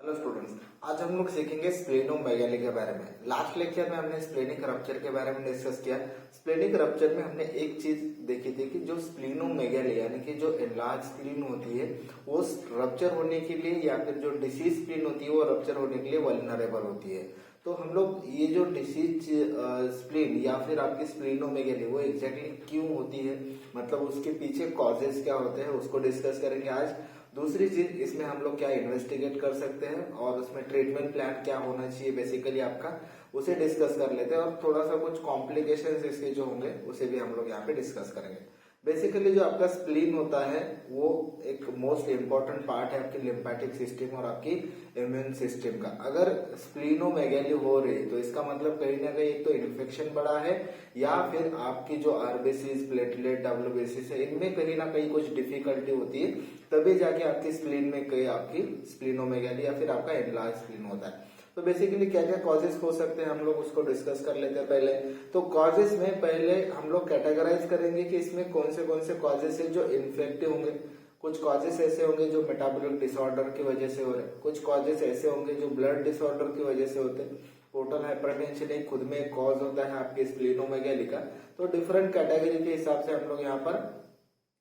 Hello students, आज हम लोग सीखेंगे स्प्लेनोमेगाली के बारे में। लास्ट लेक्चर में हमने स्प्लेनिक रप्चर के बारे में डिस्कस किया। स्प्लेनिक रप्चर में हमने एक चीज देखी थी कि जो स्प्लीनोमेगाली यानी कि जो एनलार्ज स्प्लीन होती है वो रप्चर होने के लिए या फिर जो डिसीज स्प्लीन होती है वो रप्चर होने के लिए वल्नरेबल होती है। तो हम लोग ये जो डिसीज स्प्लीन या फिर आपकी स्प्लीनोमेगाली वो एग्जैक्टली क्यों होती है, मतलब उसके पीछे कॉजेज क्या होते हैं, उसको डिस्कस करेंगे आज। दूसरी चीज, इसमें हम लोग क्या इन्वेस्टिगेट कर सकते हैं और उसमें ट्रीटमेंट प्लान क्या होना चाहिए बेसिकली आपका, उसे डिस्कस कर लेते हैं। और थोड़ा सा कुछ कॉम्प्लिकेशंस इसके जो होंगे उसे भी हम लोग यहाँ पे डिस्कस करेंगे। बेसिकली जो आपका स्प्लीन होता है वो एक मोस्ट इंपॉर्टेंट पार्ट है आपकी लिम्फेटिक सिस्टम और आपकी इम्यून सिस्टम का। अगर स्प्लीनोमेगाली हो रही तो इसका मतलब कहीं ना कहीं एक तो इन्फेक्शन बढ़ा है या फिर आपकी जो आरबीसीज, प्लेटलेट, डब्ल्यूबीसीज है इनमें कहीं ना कहीं कुछ डिफिकल्टी होती है, तभी जाके आपकी स्प्लीन में कहीं आपकी स्प्लीनोमेगाली या फिर आपका एनलार्ज स्प्लीन होता है। तो बेसिकली क्या क्या कॉजेस हो सकते हैं हम लोग उसको डिस्कस कर लेते हैं पहले। तो कॉजेस में पहले हम लोग कैटेगराइज करेंगे कि इसमें कौन से कॉजेस है जो इन्फेक्टिव होंगे। कुछ कॉजेस ऐसे होंगे जो मेटाबॉलिक डिसऑर्डर की वजह से हो रहे हैं, कुछ कॉजेस ऐसे होंगे जो ब्लड डिसऑर्डर की वजह से होते हैं। पोर्टल हाइपरटेंशन एक खुद में एक कॉज होता है आपके स्प्लीनोमेगाली का। तो डिफरेंट कैटेगरी के हिसाब से हम लोग यहाँ पर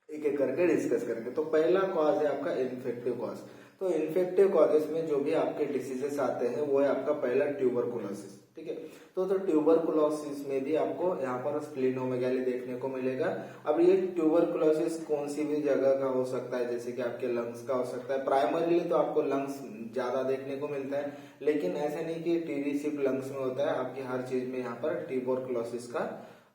एक एक करके डिस्कस करेंगे। तो पहला कॉज है आपका इन्फेक्टिव कॉज। तो इन्फेक्टिव कॉजेस में जो भी आपके डिसीजेस आते हैं वो है आपका पहला ट्यूबरकुलोसिस। ठीक है, तो ट्यूबरकुलोसिस में भी आपको यहाँ पर स्प्लीनोमेगाली देखने को मिलेगा। अब ये ट्यूबरकुलोसिस कौन सी भी जगह का हो सकता है, जैसे कि आपके लंग्स का हो सकता है। प्राइमरीली तो आपको लंग्स ज्यादा देखने को मिलता है, लेकिन ऐसा नहीं कि टीबी सिर्फ लंग्स में होता है, आपकी हर चीज में यहाँ पर ट्यूबरकुलोसिस का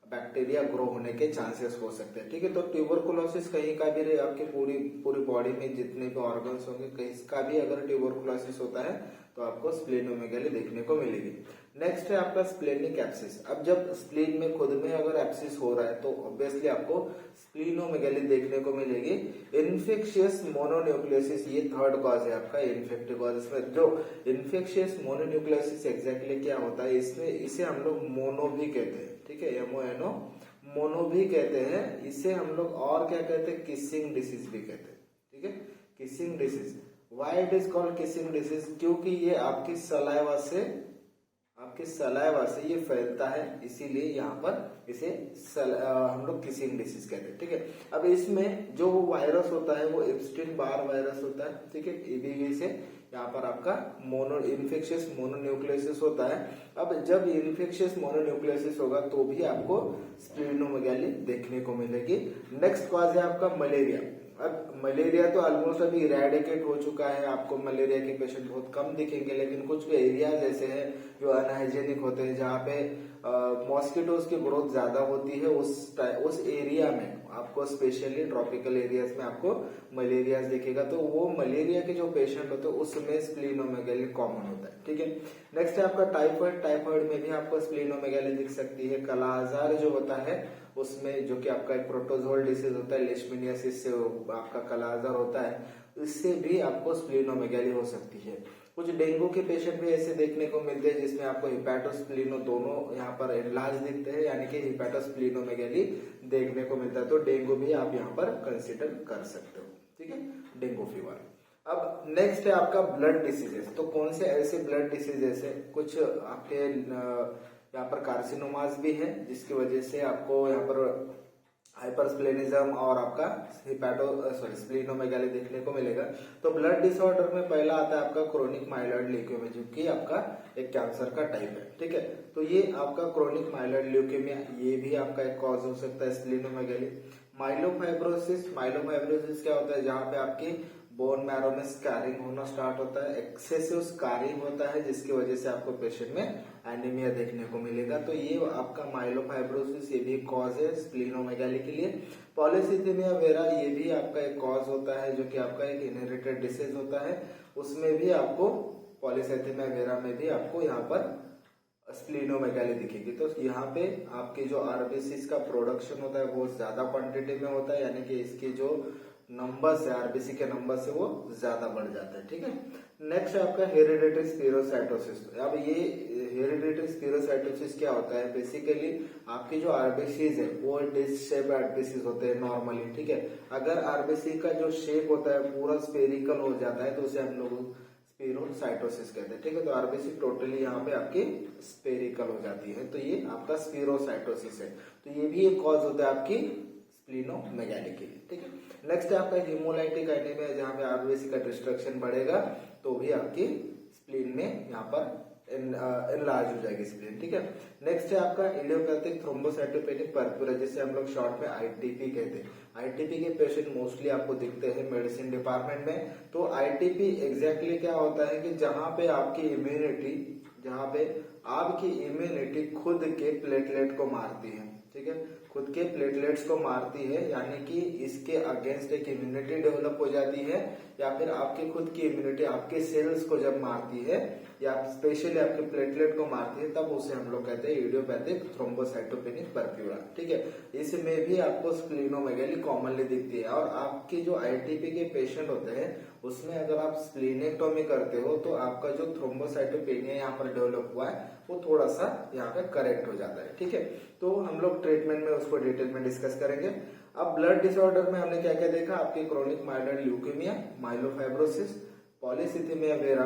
बैक्टीरिया ग्रो होने के चांसेस हो सकते हैं। ठीक है, तो ट्यूबरकुलोसिस कहीं का भी आपकी पूरी पूरी बॉडी में जितने भी ऑर्गन्स होंगे कहीं का भी अगर ट्यूबरकुलोसिस होता है तो आपको स्प्लीनोमेगाली देखने को मिलेगी। नेक्स्ट है आपका स्प्लेनिक एब्सिस। अब जब स्प्लीन में खुद में अगर एब्सिस हो रहा है तो ऑब्वियसली आपको स्प्लीनोमेगाली देखने को मिलेगी। इन्फेक्शियस मोनोन्यूक्लियोसिस ये थर्ड कॉज है आपका इन्फेक्टिव कॉज। इसमें जो इन्फेक्शियस मोनोन्यूक्लियोसिस एग्जैक्टली क्या होता है, इसमें इसे हम लोग मोनो भी कहते हैं। ठीक है, MONO मोनो भी कहते हैं इसे हम लोग, और क्या कहते हैं, किसिंग डिसीज भी कहते हैं। ठीक है, kissing disease. Why it is called kissing disease, क्योंकि ये आपकी सलाइवा से ये फैलता है, इसीलिए यहाँ पर इसे हम लोग किसिंग डिसीज कहते हैं। ठीक है, अब इसमें जो वायरस होता है वो एप्स्टीन बार वायरस होता है। ठीक है, EBV से यहाँ पर आपका इन्फेक्शियस मोनोन्यूक्लियोसिस होता है। अब जब इन्फेक्शियस मोनोन्यूक्लियोसिस होगा तो भी आपको स्प्लीनोमेगाली देखने को मिलेगी। नेक्स्ट कॉज है आपका मलेरिया। अब मलेरिया तो ऑलमोस्ट अभी इरेडिकेट हो चुका है, आपको मलेरिया के पेशेंट बहुत कम दिखेंगे, लेकिन कुछ भी एरियाज ऐसे हैं जो अनहाइजेनिक होते हैं, जहाँ पे मॉस्किटोज की ग्रोथ ज्यादा होती है, उस एरिया में आपको स्पेशली ट्रॉपिकल एरियाज में आपको मलेरिया दिखेगा। तो वो मलेरिया के जो पेशेंट होते हैं उसमें स्प्लीनोमेगाली कॉमन होता है। ठीक है, नेक्स्ट है आपका टाइफाइड। टाइफाइड में भी आपको स्प्लीनोमेगाली दिख सकती है। कालाजार जो होता है उसमें, जो कि आपका एक प्रोटोजोल डिसीज होता है, लेशमिनियासिस से आपका कालाजार होता है, इससे भी आपको स्प्लीनोमेगाली हो सकती है। कुछ डेंगू के पेशेंट भी ऐसे देखने को मिलते हैं जिसमें आपको हिपैटोस्प्लीनो दोनों यहाँ पर एनलार्ज दिखते हैं, यानी कि हिपैटोस्प्लीनोमेगाली देखने को मिलता है। तो डेंगू भी आप यहाँ पर कंसिडर कर सकते हो। ठीक है, डेंगू फीवर। अब नेक्स्ट है आपका ब्लड डिसीजेस। तो कौन से ऐसे ब्लड डिसीजेस है, कुछ आपके यहाँ पर कार्सिनोमास भी है जिसकी वजह से आपको यहाँ पर हाइपरस्प्लेनिज्म और आपका स्प्लीनोमेगाली देखने को मिलेगा। तो ब्लड डिसऑर्डर में पहला आता है आपका क्रोनिक माइलॉइड ल्यूकेमिया, जो कि आपका एक कैंसर का टाइप है। ठीक है, तो ये आपका क्रोनिक माइलॉइड ल्यूकेमिया ये भी आपका एक कॉज हो सकता है स्प्लीनोमेगाली। माइलोफाइब्रोसिस। माइलोफाइब्रोसिस क्या होता है, जहाँ पे आपकी बोन मैरो में स्कैरिंग होना स्टार्ट होता है, एक्सेसिव स्कैरिंग होता है, जिसकी वजह से आपको पेशेंट में एनीमिया देखने को मिलेगा। तो ये आपका माइलोफाइब्रोसिस ये भी कॉज है स्प्लीनोमेगाली के लिए। पॉलीसिथेमिया वेरा ये भी आपका एक कॉज होता है, जो कि आपका एक इनहेरिटेड डिसीज होता है, उसमें भी आपको पॉलीसिथेमिया वेरा में भी आपको यहाँ पर स्प्लीनोमेगाली दिखेगी। तो यहाँ पे आपके जो आरबीसी का प्रोडक्शन होता है वो ज्यादा क्वांटिटी में होता है, यानी कि इसकी जो नंबर्स है आरबीसी के नंबर से वो ज्यादा बढ़ जाता है। ठीक है, नेक्स्ट है आपका हेरिडिटरी स्क्लेरोसाइटोसिस। अब ये हेरिडिटरी स्क्लेरोसाइटोसिस क्या होता है, बेसिकली आपकी जो आरबीसीज है वो डिस्क शेप आरबीसीज होते हैं नॉर्मली। ठीक है, अगर आरबीसी का जो शेप होता है पूरा स्फेरिकल हो जाता है तो उसे हम लोग स्पीरोसाइटोसिस कहते हैं, ठीक है। तो आरबीसी टोटली यहाँ पे आपकी स्पेरिकल हो जाती है, तो ये आपका स्पीरोसाइटोसिस है। तो ये भी एक कॉज होता है आपकी स्प्लीनोमेगाली के लिए, ठीक है। नेक्स्ट है आपका हीमोलाइटिक एनीमिया, जहाँ पे आरबीसी का डिस्ट्रक्शन बढ़ेगा तो भी आपकी स्प्लीन में यहाँ पर एनलार्ज हो जाएगी स्प्लीन, ठीक है। नेक्स्ट है आपका इडियोपैथिक थ्रोम्बोसाइटोपेनिक पर्पुरा, जिसे हम लोग शॉर्ट में आईटीपी कहते हैं। आईटीपी के पेशेंट मोस्टली आपको दिखते हैं मेडिसिन डिपार्टमेंट में। तो आईटीपी एग्जैक्टली क्या होता है कि जहां पे आपकी इम्यूनिटी खुद के प्लेटलेट को मारती है, ठीक है, खुद के प्लेटलेट्स को मारती है, यानी कि इसके अगेंस्ट एक इम्यूनिटी डेवलप हो जाती है, या फिर आपकी खुद की इम्यूनिटी आपके सेल्स को जब मारती है या स्पेशली आपके प्लेटलेट को मारती है, तब उसे हम लोग कहते हैं इडियोपैथिक थ्रोम्बोसाइटोपेनिक पर्प्यूरा, ठीक है। इसमें भी आपको स्प्लीनोमेगाली कॉमनली दिखती है। और आपके जो आईटीपी के पेशेंट होते हैं उसमें अगर आप स्प्लीनेक्टोमी करते हो तो आपका जो थ्रोम्बोसाइटोपेनिया यहाँ पर डेवलप हुआ है वो थोड़ा सा यहाँ पे करेक्ट हो जाता है, ठीक है। तो हम लोग ट्रीटमेंट में उसको डिटेल में डिस्कस करेंगे। अब ब्लड डिसऑर्डर में हमने क्या क्या देखा, आपकी chronic mild leukaemia, myelofibrosis, polycythaemia vera,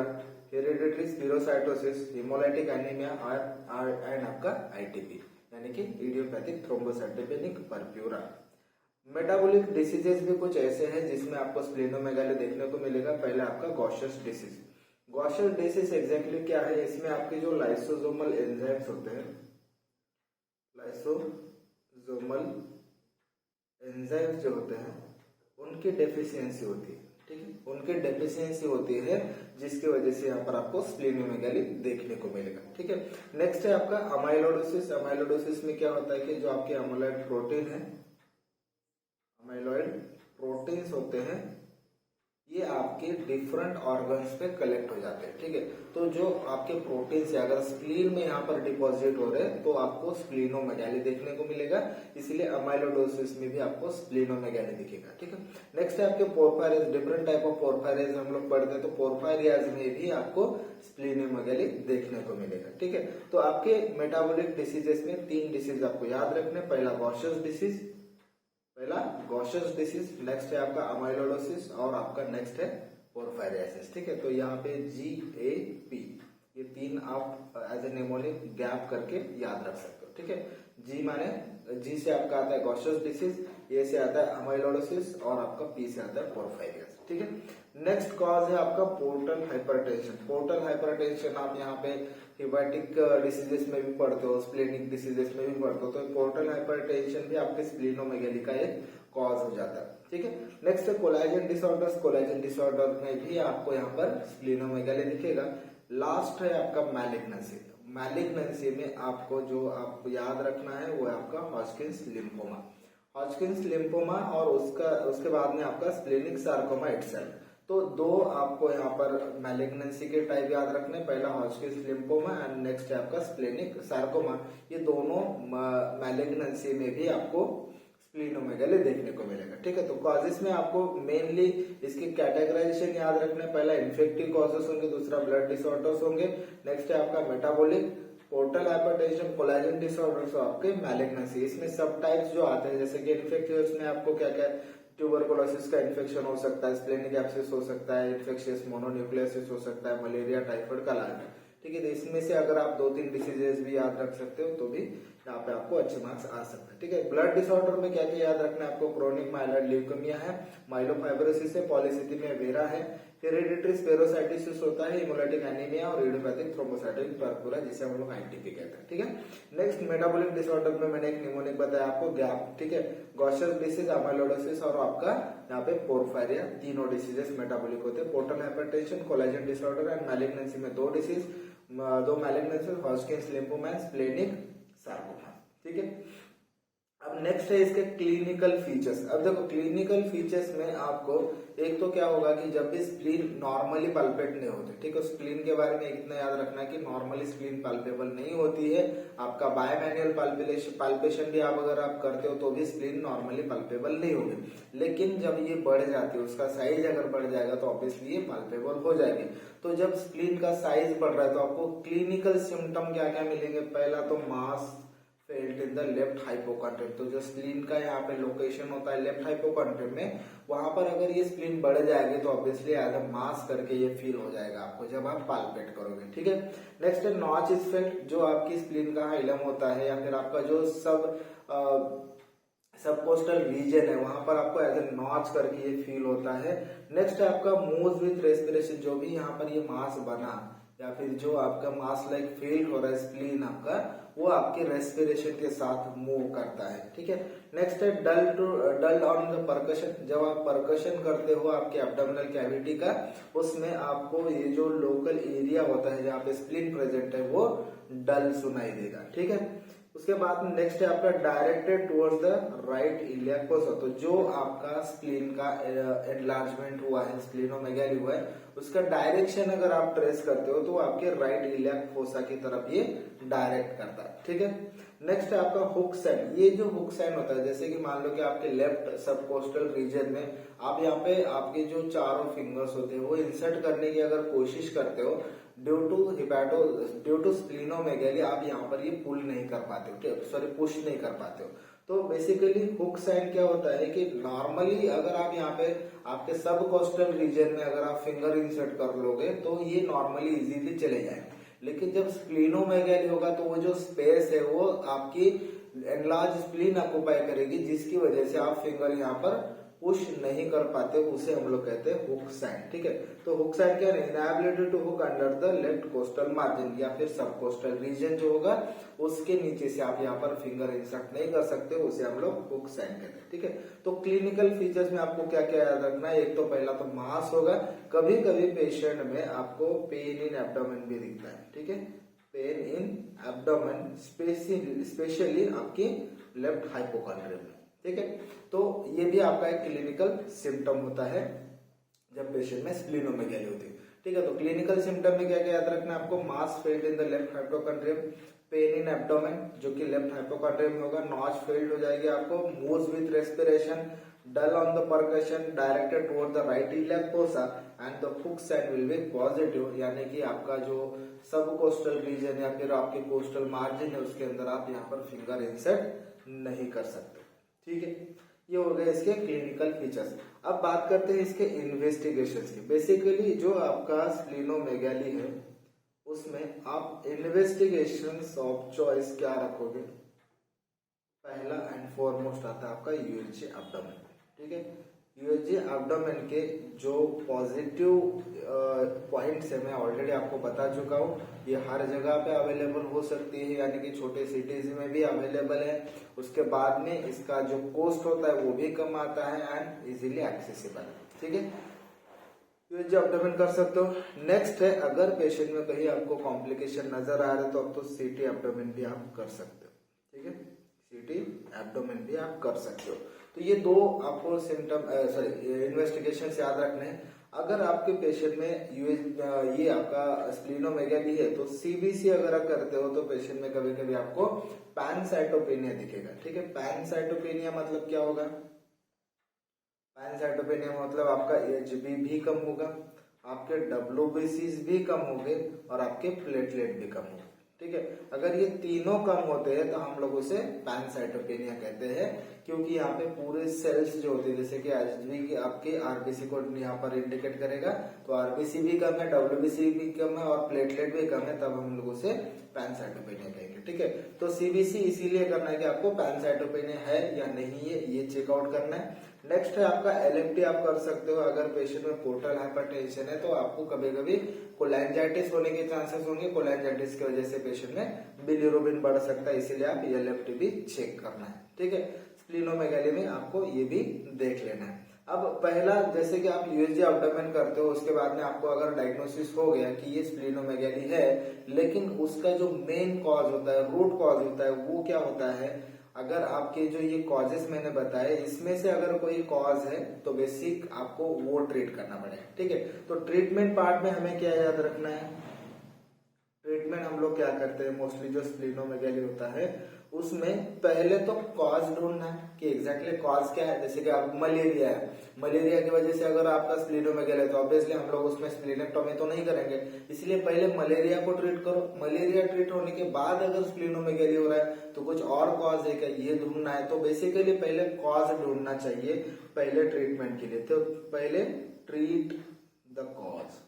hereditary spherocytosis, haemolytic anaemia and आपका आईटीपी यानी कि idiopathic thrombocytopenic purpura. Metabolic diseases भी कुछ ऐसे हैं जिसमें आपको स्प्लीनोमेगाली देखने को मिलेगा। पहले आपका Gauss's disease. Gauss's disease exactly क्या है, इसमें आपके जो लाइसोसोमल एंजाइम्स होते हैं, लाइसोसोमल एंजाइम्स जो होते हैं उनकी डेफिशिएंसी होती है, ठीक है, उनकी डेफिशिएंसी होती है, जिसकी वजह से यहाँ पर आपको स्प्लीनोमेगाली देखने को मिलेगा, ठीक है। नेक्स्ट है आपका अमाइलोडोसिस। अमाइलोडोसिस में क्या होता है कि जो आपके अमाइलॉइड प्रोटीन है, अमाइलॉइड प्रोटीन्स होते हैं, ये आपके डिफरेंट ऑर्गन्स पे कलेक्ट हो जाते हैं, ठीक है। तो जो आपके प्रोटीन्स है अगर स्प्लीन में यहाँ पर डिपॉजिट हो रहे हैं तो आपको स्प्लीनोमेगाली देखने को मिलेगा, इसलिए अमाइलोडोसिस में भी आपको स्प्लीनोमेगाली दिखेगा, ठीक है। नेक्स्ट है आपके पोरफायरियाज। डिफरेंट टाइप ऑफ पोरफायरियाज हम लोग पढ़ते हैं, तो पोरफायरियाज में भी आपको स्प्लीनोमेगाली देखने को मिलेगा, ठीक है। तो आपके मेटाबॉलिक डिसीजेस में 3 डिसीज आपको याद रखने, पहला गॉशियस डिसीज, नेक्स्ट है आपका अमाइलोडोसिस और आपका नेक्स्ट है पोरफायरियासिस, ठीक है। तो यहाँ पे GAP ये 3 आप एज ए नेमोनिक गैप करके याद रख सकते हो, ठीक है। जी से आपका आता है गॉशियस डिसीज, ए से आता है अमाइलोडोसिस और आपका P से आता है पोरफायरियासिस, ठीक है। नेक्स्ट कॉज है आपका पोर्टल हाइपरटेंशन। पोर्टल हाइपरटेंशन आप यहाँ पे हिपैटिक डिसीजेस में भी पढ़ते हो, स्प्लेनिक डिसीजेस में भी पढ़ते हो, तो पोर्टल हाइपरटेंशन भी आपके स्प्लीनोमेगाली का एक कॉज हो जाता है, ठीक है। नेक्स्ट है कोलेजन डिसऑर्डर्स। कोलेजन डिसऑर्डर में भी आपको यहाँ पर स्प्लीनोमेगाली दिखेगा। लास्ट है आपका मैलिग्नेंसी। मैलिग्नेंसी में आपको जो आपको याद रखना है वो है आपका हॉजकिंस लिम्फोमा। हॉजकिंस लिम्फोमा और उसके बाद में आपका स्प्लेनिक सार्कोमा इटसेल्फ। तो 2 आपको यहाँ पर मैलिग्नेंसी के टाइप याद रखने, पहला हॉजकिंस लिम्फोमा एंड नेक्स्ट है आपका स्प्लेनिक सार्कोमा। ये दोनों मैलिग्नेंसी में भी आपको स्प्लीनोमेगाली देखने को मिलेगा, ठीक है। तो कॉजेस में आपको मेनली इसके कैटेगराइजेशन याद रखने, पहला इन्फेक्टिव कॉजेस होंगे, दूसरा ब्लड डिसऑर्डर्स होंगे, नेक्स्ट है आपका metabolic, portal hypertension, collagen disorders और आपके मैलिग्नेंसी। इसमें सब टाइप्स जो आते हैं जैसे कि इन्फेक्टिव में आपको क्या क्या, ट्यूबरकुलोसिस का इन्फेक्शन हो सकता है, स्प्लेनिक एब्सिस हो सकता है, इन्फेक्शियस मोनोन्यूक्लियोसिस हो सकता है, मलेरिया, टाइफाइड, कलाइमा, ठीक है। तो इसमें से अगर आप 2-3 डिसीजेस भी याद रख सकते हो तो भी यहाँ पे आपको अच्छे मार्क्स आ सकते हैं, ठीक है। ब्लड डिसऑर्डर में क्या क्या याद रखना है आपको, क्रोनिक माइल्ड ल्यूकेमिया है, माइलोफाइब्रोसिस है, पॉलीसिथीमिया वेरा है, हेरिडिटरी स्पेरोसाइटोसिस होता है, हीमोलाइटिक एनीमिया और इडियोपैथिक थ्रोम्बोसाइटोपेनिक पर्पुरा जिसे हम लोग आईटीपी कहते हैं, ठीक है। नेक्स्ट मेटाबॉलिक डिसऑर्डर में मैंने एक निमोनिक बताया आपको गैप, ठीक है। गॉशियस डिसीज, अमाइलोडोसिस और आपका यहाँ पे पोरफायरिया, तीनों डिसीजेस मेटाबॉलिक होते हैं। Portal hypertension, collagen disorder and malignancy में 2 disease, 2 malignancy, Hodgkin's lymphoma, splenic sarcoma, ठीक है। अब नेक्स्ट है इसके क्लिनिकल फीचर्स। अब देखो क्लिनिकल फीचर्स में आपको एक तो क्या होगा कि जब भी स्प्लीन नॉर्मली पल्पेट नहीं होते, ठीक है, स्प्लीन के बारे में इतना याद रखना है कि नॉर्मली स्प्लीन पल्पेबल नहीं होती है। आपका बायोमैनुअल पल्पेशन भी आप अगर आप करते हो तो भी स्प्लीन नॉर्मली पल्पेबल नहीं होगी, लेकिन जब ये बढ़ जाती है, उसका साइज अगर बढ़ जाएगा तो ऑब्वियसली ये पल्पेबल हो जाएगी। तो जब स्प्लीन का साइज बढ़ रहा है तो आपको क्लिनिकल सिम्टम क्या क्या मिलेंगे, पहला तो mass, felt in the left hypochondrium. तो जो स्प्लीन का यहाँ पे लोकेशन होता है लेफ्ट हाइपोकॉन्ड्रियम में, वहां पर अगर ये स्प्लीन बढ़ जाएगी तो ऑब्वियसली एज अ मास करके ये फील हो जाएगा आपको जब आप पाल्पेट करोगे, ठीक है। नेक्स्ट है नॉच इज फेल्ट, जो आपकी स्प्लीन का हाइलम होता है या फिर आपका जो सबकोस्टल रीजन है वहां पर आपको एज ए नॉच करके ये फील होता है। नेक्स्ट है आपका मूव विथ रेस्पिरेशन, जो भी यहाँ पर ये मास बना या फिर जो आपका मास लाइक फील हो रहा है स्प्लीन आपका, वो आपके रेस्पिरेशन के साथ मूव करता है, ठीक है। नेक्स्ट है डल ऑन द परकशन, जब आप परकशन करते हो आपके एब्डोमिनल कैविटी का, उसमें आपको ये जो लोकल एरिया होता है जहाँ पे स्प्लीन प्रेजेंट है वो डल सुनाई देगा, ठीक है। उसके बाद में नेक्स्ट है आपका directed towards the right iliac fossa, तो जो आपका स्प्लीन का एनलार्जमेंट हुआ है, स्प्लीनोमेगाली हुआ है, उसका डायरेक्शन अगर आप ट्रेस करते हो तो आपके राइट इलियाक फोसा की तरफ ये डायरेक्ट करता है, ठीक है। नेक्स्ट है आपका हुक साइन, ये जो हुक साइन होता है, जैसे कि मान लो कि आपके लेफ्ट सबकोस्टल रीजन में आप यहाँ पे आपके जो चारों फिंगर्स होते हैं वो इंसर्ट करने की अगर कोशिश करते हो, ड्यू टू स्प्लीनोमेगाली आप यहाँ पर ये पुल नहीं कर पाते हो, सॉरी पुश नहीं कर पाते हो। तो बेसिकली हुक साइन क्या होता है कि नॉर्मली अगर आप यहाँ पे आपके सब कोस्टल रीजन में अगर आप फिंगर इंसर्ट कर लोगे तो ये नॉर्मली इजीली चले जाएंगे, लेकिन जब स्प्लीनोमेगाली होगा तो वो जो स्पेस है वो आपकी एनलार्ज स्प्लीन ऑक्युपाई करेगी, जिसकी वजह से आप फिंगर यहाँ पर पुश नहीं कर पाते, उसे हम लोग कहते हैं हुक साइन, ठीक है। तो हुक साइन क्या है, inability to hook under the left costal margin या फिर सब कोस्टल रीजन जो होगा उसके नीचे से आप यहाँ पर फिंगर इंसर्ट नहीं कर सकते, उसे हम लोग हुक साइन कहते हैं, ठीक है। तो क्लिनिकल फीचर्स में आपको क्या क्या याद रखना है, एक तो पहला तो मास होगा, कभी कभी पेशेंट में आपको पेन इन एब्डोमेन भी दिखता है, ठीक है, पेन इन एब्डोमेन स्पेशली आपकी लेफ्ट हाइपोकॉन्ड्रियम में, ठीक है। तो ये भी आपका एक क्लिनिकल सिम्टम होता है जब पेशेंट में स्प्लीनोमेगाली होती है, ठीक है। तो क्लिनिकल सिम्टम में क्या क्या याद रखना है आपको, mass felt in the left hypochondrium, pain in abdomen जो कि लेफ्ट हाइपोकॉन्ड्रियम में होगा, नॉच फेल्ड हो जाएगी आपको, moves with respiration, dull on the percussion directed toward the right iliac fossa and the hook sign will be positive, यानी कि आपका जो सब कोस्टल रीजन या फिर आपके कोस्टल मार्जिन है उसके अंदर आप यहाँ पर फिंगर इंसर्ट नहीं कर सकते, ठीक है। ये हो गए इसके क्लिनिकल फीचर्स। अब बात करते हैं इसके इन्वेस्टिगेशंस की। बेसिकली जो आपका स्प्लीनोमेगाली है उसमें आप इन्वेस्टिगेशंस ऑफ चॉइस क्या रखोगे, पहला एंड फॉरमोस्ट आता है आपका यूएसजी एब्डोमेन, ठीक है। यूएसजी एब्डोमेन के जो पॉजिटिव पॉइंट्स है मैं ऑलरेडी आपको बता चुका हूँ, ये हर जगह पे अवेलेबल हो सकती है, यानी कि छोटे सिटीज में भी अवेलेबल है। उसके बाद में इसका जो कॉस्ट होता है वो भी कम आता है एंड इजीली एक्सेसिबल है, ठीक है। यूएसजी एब्डोमेन कर सकते हो। नेक्स्ट है अगर पेशेंट में कहीं आपको कॉम्प्लिकेशन नजर आ रहा है तो अब तो सीटी एब्डोमेन भी आप कर सकते हो, ठीक है, सीटी एब्डोमेन भी आप कर सकते हो। तो ये दो आपको सिम्टम इन्वेस्टिगेशन याद रखने हैं। अगर आपके पेशेंट में ये आपका स्प्लीनोमेगाली है तो सीबीसी अगर आप करते हो तो पेशेंट में कभी कभी आपको पैनसाइटोपेनिया दिखेगा, ठीक है। पैनसाइटोपेनिया मतलब क्या होगा, पैनसाइटोपेनिया मतलब आपका एचबी भी कम होगा, आपके डब्ल्यूबीसीज भी कम होंगे और आपके प्लेटलेट भी कम होंगे, ठीक है। अगर ये तीनों कम होते हैं तो हम लोग उसे पैनसाइटोपेनिया कहते हैं, क्योंकि यहाँ पे पूरे सेल्स जो होते हैं जैसे कि एचबी की आपके आरबीसी को यहाँ पर इंडिकेट करेगा, तो आरबीसी भी कम है, डब्ल्यूबीसी भी कम है और प्लेटलेट भी कम है, तब हम लोग उसे पैनसाइटोपेनिया कहेंगे, ठीक है। तो सीबीसी इसीलिए करना है कि आपको पैनसाइटोपेनिया है या नहीं है ये चेकआउट करना है। नेक्स्ट है आपका एलएफटी आप कर सकते हो। अगर पेशेंट में पोर्टल हाइपरटेंशन है तो आपको कभी कभी कोलैंजाइटिस होने के चांसेस होंगे, कोलैंजाइटिस की वजह से पेशेंट में बिलिरुबिन बढ़ सकता है, इसीलिए आप एलएफटी भी चेक करना है, ठीक है। स्प्लीनोमेगाली में आपको ये भी देख लेना है। अब पहला जैसे कि आप यूएसजी एब्डोमेन करते हो उसके बाद में आपको अगर डायग्नोसिस हो गया कि ये स्प्लीनोमेगाली है, लेकिन उसका जो मेन कॉज होता है, रूट कॉज होता है, वो क्या होता है, अगर आपके जो ये कॉजेस मैंने बताए इसमें से अगर कोई कॉज है तो बेसिक आपको वो ट्रीट करना पड़ेगा, ठीक है। तो ट्रीटमेंट पार्ट में हमें क्या याद रखना है, ट्रीटमेंट हम लोग क्या करते हैं मोस्टली जो स्प्लीनोमेगाली होता है उसमें पहले तो कॉज ढूंढना है कि एग्जैक्टली कॉज क्या है। जैसे कि आप मलेरिया है, मलेरिया की वजह से अगर आपका स्प्लीनोमेगाली है तो ऑब्वियसली हम लोग उसमें स्प्लीनेक्टोमी तो नहीं करेंगे, इसलिए पहले मलेरिया को ट्रीट करो। मलेरिया ट्रीट होने के बाद अगर स्प्लीनोमेगाली हो रहा है तो कुछ और कॉज है क्या ये ढूंढना है। तो बेसिकली पहले कॉज ढूंढना चाहिए पहले ट्रीटमेंट के लिए। तो पहले ट्रीट द कॉज,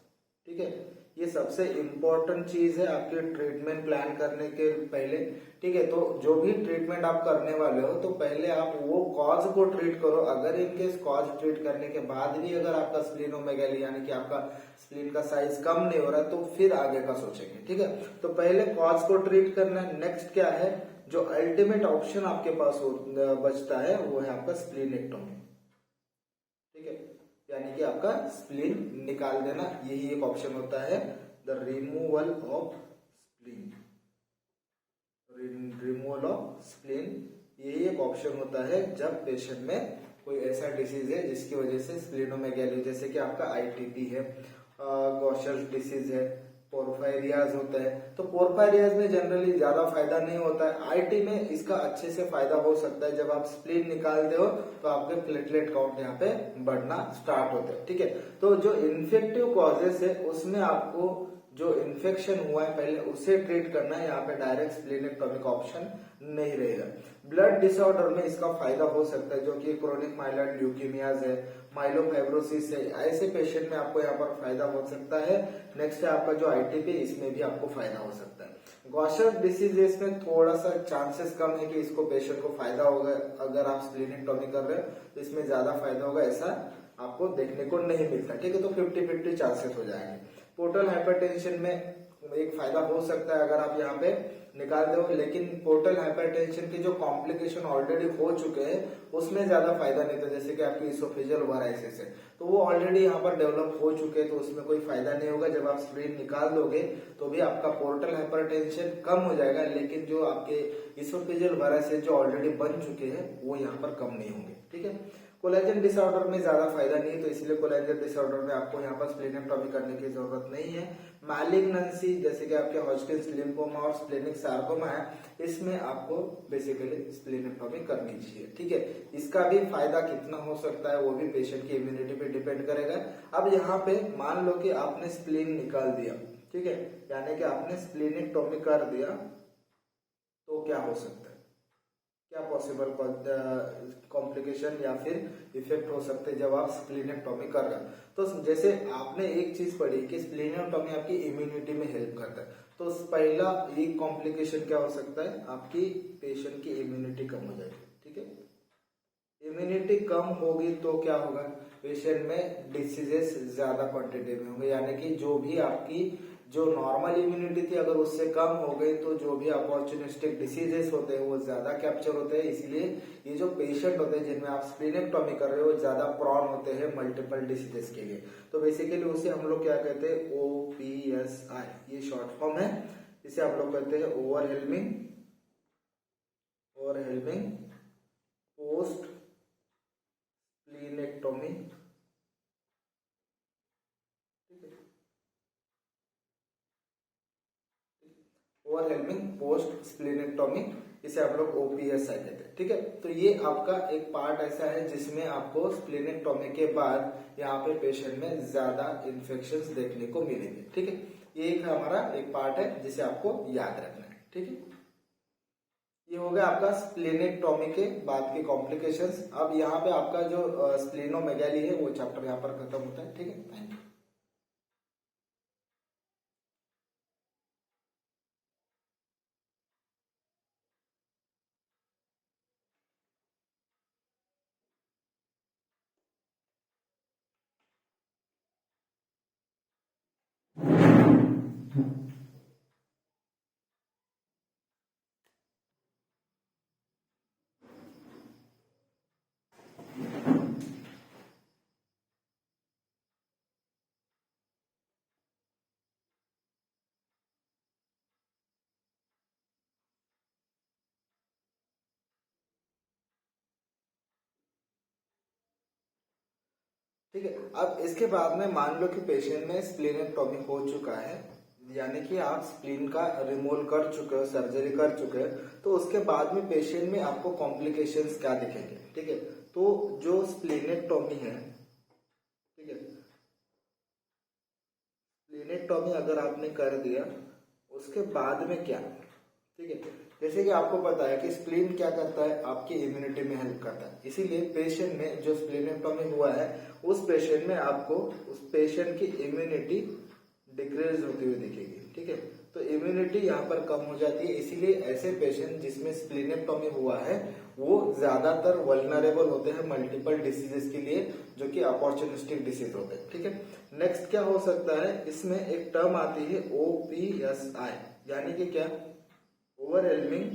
ठीक है, ये सबसे इम्पोर्टेंट चीज है आपके ट्रीटमेंट प्लान करने के पहले, ठीक है। तो जो भी ट्रीटमेंट आप करने वाले हो तो पहले आप वो कॉज को ट्रीट करो। अगर इनकेस कॉज ट्रीट करने के बाद भी अगर आपका स्प्लीनोमेगाली यानी कि आपका स्प्लीन का साइज कम नहीं हो रहा तो फिर आगे का सोचेंगे, ठीक है। तो पहले कॉज को ट्रीट करना है। नेक्स्ट क्या है, जो अल्टीमेट ऑप्शन आपके पास बचता है वो है आपका स्प्लीनेक्टोमी, ठीक है, यानी कि आपका स्प्लीन निकाल देना, यही एक ऑप्शन होता है, the removal of spleen, removal of spleen, यही एक ऑप्शन होता है जब पेशेंट में कोई ऐसा डिसीज है जिसकी वजह से स्प्लीनोमेगाली, जैसे कि आपका आईटीपी है, गॉशर्स डिसीज है, पोर्फायरियाज होता है। तो पोर्फायरियाज में जनरली ज्यादा फायदा नहीं होता है, आईटी में इसका अच्छे से फायदा हो सकता है। जब आप स्प्लीन निकालते हो तो आपके प्लेटलेट काउंट यहाँ पे बढ़ना स्टार्ट होते हैं, ठीक है। तो जो इन्फेक्टिव कॉजेस है उसमें आपको जो इन्फेक्शन हुआ है पहले उसे ट्रीट करना है, यहाँ पे डायरेक्ट स्प्लीनेक्टोमी का ऑप्शन नहीं रहेगा। ब्लड डिसऑर्डर में इसका फायदा हो सकता है, जो कि क्रोनिक माइलॉइड ल्यूकीमियाज है, माइलोफाइब्रोसिस है, ऐसे पेशेंट में आपको यहाँ पर फायदा हो सकता है। नेक्स्ट है आपका जो आईटीपी, इसमें भी आपको फायदा हो सकता है। गॉशर डिसीज में थोड़ा सा चांसेस कम है कि इसको पेशेंट को फायदा होगा, अगर आप स्प्लीनेक्टोमी कर रहे हो तो इसमें ज्यादा फायदा होगा ऐसा आपको देखने को नहीं मिलता, ठीक है। तो 50-50 चांसेस हो जाएंगे। पोर्टल हाइपरटेंशन में एक फायदा हो सकता है अगर आप यहाँ पे निकाल दो, लेकिन पोर्टल हाइपरटेंशन के जो कॉम्प्लिकेशन ऑलरेडी हो चुके हैं उसमें ज्यादा फायदा नहीं था, जैसे कि आपकी इसोफेजियल वाराइसिस है तो वो ऑलरेडी यहाँ पर डेवलप हो चुके हैं, तो उसमें कोई फायदा नहीं होगा। जब आप स्प्लीन निकाल दोगे तो भी आपका पोर्टल हाइपरटेंशन कम हो जाएगा, लेकिन जो आपके इसोफेजियल वाराइसिस जो ऑलरेडी बन चुके हैं वो यहाँ पर कम नहीं होंगे, ठीक है। कोलेजन डिसऑर्डर में ज्यादा फायदा नहीं है, तो इसलिए कोलेजन डिसऑर्डर में आपको यहाँ पर स्प्लीनेक्टोमी करने की जरूरत नहीं है। मैलिग्नेंसी जैसे कि आपके हॉजकिंस लिम्फोमा और स्प्लेनिक सार्कोमा है, इसमें आपको बेसिकली स्प्लीनेक्टोमी करनी चाहिए, ठीक है। इसका भी फायदा कितना हो सकता है वो भी पेशेंट की इम्यूनिटी पे डिपेंड करेगा। अब यहाँ पे मान लो कि आपने स्प्लीन निकाल दिया, ठीक है, यानी कि आपने स्प्लीनेक्टोमी कर दिया, तो क्या हो सकता है, क्या पॉसिबल कॉम्प्लिकेशन या फिर इफेक्ट हो सकते हैं जब आप स्प्लीनेक्टोमी कर रहे हैं। तो जैसे आपने एक चीज पढ़ी कि स्प्लीनेक्टोमी आपकी इम्यूनिटी में हेल्प करता है, तो पहला एक कॉम्प्लिकेशन क्या हो सकता है, आपकी पेशेंट की इम्यूनिटी कम हो जाएगी, ठीक है। इम्यूनिटी कम होगी तो क्या होगा, पेशेंट में डिसीजेस ज्यादा क्वांटिटी में होंगे, यानी कि जो भी आपकी जो नॉर्मल इम्यूनिटी थी अगर उससे कम हो गई तो जो भी अपॉर्चुनिस्टिक डिसीजेस होते हैं वो ज्यादा कैप्चर होते हैं। इसलिए ये जो पेशेंट होते हैं जिनमें आप स्प्लीनेक्टोमी कर रहे हो ज्यादा प्रॉन होते हैं मल्टीपल डिसीजेस के लिए। तो बेसिकली उसे हम लोग क्या कहते हैं, OPSI, ये शॉर्ट फॉर्म है। इसे हम लोग कहते हैं ओवरहेलमिंग पोस्ट स्प्लीनेक्टोमी, ओवरहेलमिंग पोस्ट स्प्लीनेक्टोमी, इसे आप लोग OPSI कहते हैं, ठीक है। तो ये आपका एक पार्ट ऐसा है जिसमें आपको स्प्लीनेक्टोमी के बाद यहाँ पे पेशेंट में ज्यादा इन्फेक्शंस देखने को मिलेंगे, ठीक है। ये एक हमारा एक पार्ट है जिसे आपको याद रखना है, ठीक है। ये हो गया आपका स्प्लीनेक्टोमी के बाद के कॉम्प्लिकेशंस। अब यहाँ पे आपका जो स्प्लीनोमेगाली है वो चैप्टर यहाँ पर खत्म होता है, ठीक है। Thank you. ठीक है, अब इसके बाद में मान लो कि पेशेंट में स्प्लीनेक्टोमी हो चुका है, यानी कि आप स्प्लीन का रिमूवल कर चुके हो, सर्जरी कर चुके हो, तो उसके बाद में पेशेंट में आपको कॉम्प्लिकेशंस क्या दिखेंगे, ठीक है। तो जो स्प्लीनेक्टोमी है, ठीक है, स्प्लीनेक्टोमी अगर आपने कर दिया उसके बाद में क्या, ठीक है, जैसे कि आपको पता है कि स्प्लीन क्या करता है, आपकी इम्यूनिटी में हेल्प करता है। इसीलिए पेशेंट में जो स्प्लीनेक्टोमी हुआ है उस पेशेंट में आपको उस पेशेंट की इम्यूनिटी डिक्रीज होती हुई दिखेगी, ठीक है। तो इम्यूनिटी यहाँ पर कम हो जाती है, इसीलिए ऐसे पेशेंट जिसमें स्प्लीनेक्टोमी हुआ है वो ज्यादातर वल्नरेबल होते हैं मल्टीपल डिसीजेस के लिए, जो कि अपॉर्चुनिस्टिक डिसीज होते हैं, ठीक है। नेक्स्ट क्या हो सकता है, इसमें एक टर्म आती है OPSI, यानी कि क्या, ओवरवेलमिंग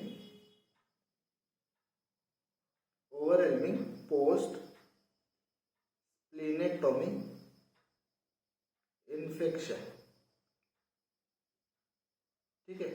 पोस्ट स्प्लीनेक्टोमी इन्फेक्शन, ठीक है।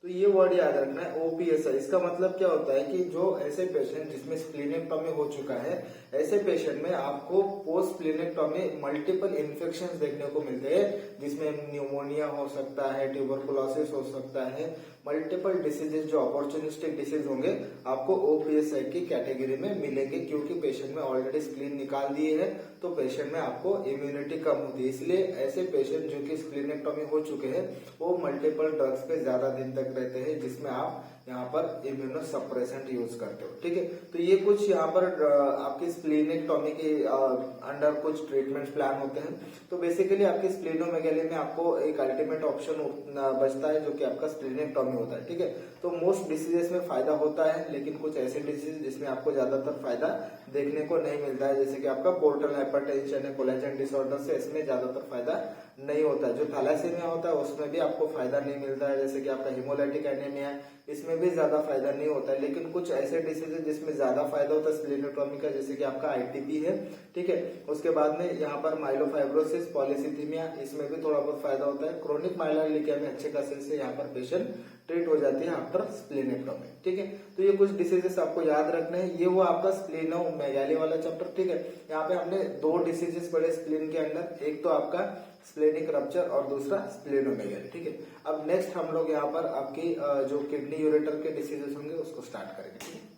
तो ये वर्ड याद रखना है OPSI। इसका मतलब क्या होता है कि जो ऐसे पेशेंट जिसमें स्प्लीनेक्टोमी हो चुका है, ऐसे पेशेंट में आपको पोस्ट स्प्लीनेक्टोमी मल्टीपल इन्फेक्शंस देखने को मिलते हैं, जिसमें न्यूमोनिया हो सकता है, ट्यूबरकुलोसिस हो सकता है, मल्टीपल डिसीजेज जो अपॉर्चुनिस्टिक डिसीज होंगे आपको OPSI की कैटेगरी में मिलेंगे, क्योंकि पेशेंट में ऑलरेडी स्प्लीन निकाल दिए है, तो पेशेंट में आपको इम्यूनिटी कम होती है। इसलिए ऐसे पेशेंट जो कि स्प्लीनेक्टोमी हो चुके हैं वो मल्टीपल ड्रग्स पे ज्यादा दिन तक रहते हैं, जिसमें आप यहाँ पर इम्यूनो सप्रेसेंट यूज करते हो, ठीक है। तो ये कुछ यहाँ पर आपकी स्प्लीनेक्टोमी के अंडर कुछ ट्रीटमेंट प्लान होते हैं। तो बेसिकली आपकी स्प्लीनोमेगाली में आपको एक अल्टीमेट ऑप्शन बचता है जो कि आपका स्प्लीनेक्टोमी होता है, ठीक है। तो मोस्ट डिसीजेस में फायदा होता है, लेकिन कुछ ऐसे डिसीज जिसमें आपको ज्यादातर फायदा देखने को नहीं मिलता है, जैसे कि आपका पोर्टल हाइपरटेंशन है, कोलेजन डिसऑर्डर से, इसमें ज्यादातर फायदा नहीं होता है। जो थैलेसीमिया होता है उसमें भी आपको फायदा नहीं मिलता है, जैसे कि आपका हिमोलाइटिक एनीमिया है, इसमें भी ज्यादा फायदा नहीं होता है। लेकिन कुछ ऐसे डिसीज है जिसमें ज्यादा फायदा होता है स्प्लीनेक्टोमी का, जैसे कि आपका ITP है, ठीक है। उसके बाद में यहाँ पर माइलोफाइब्रोसिस, पॉलीसिथीमिया, इसमें भी थोड़ा बहुत फायदा होता है। क्रोनिक माइलर लीकेमिया में अच्छे खासे से यहाँ पर पेशेंट ट्रीट हो जाती है आफ्टर स्प्लीनेक्टोमी, ठीक है। तो ये कुछ डिसीजेस आपको याद रखने हैं। ये वो आपका स्प्लीनोमेगाली वाला चैप्टर, ठीक है। यहाँ पे हमने दो डिसीजेस पढ़े स्प्लीन के अंदर, एक तो आपका स्प्लेनिक रप्चर और दूसरा स्प्लेनोमेगाली, ठीक है। अब नेक्स्ट हम लोग यहाँ पर आपकी जो किडनी यूरेटर के डिसीजेस होंगे उसको स्टार्ट करेंगे, ठीक है।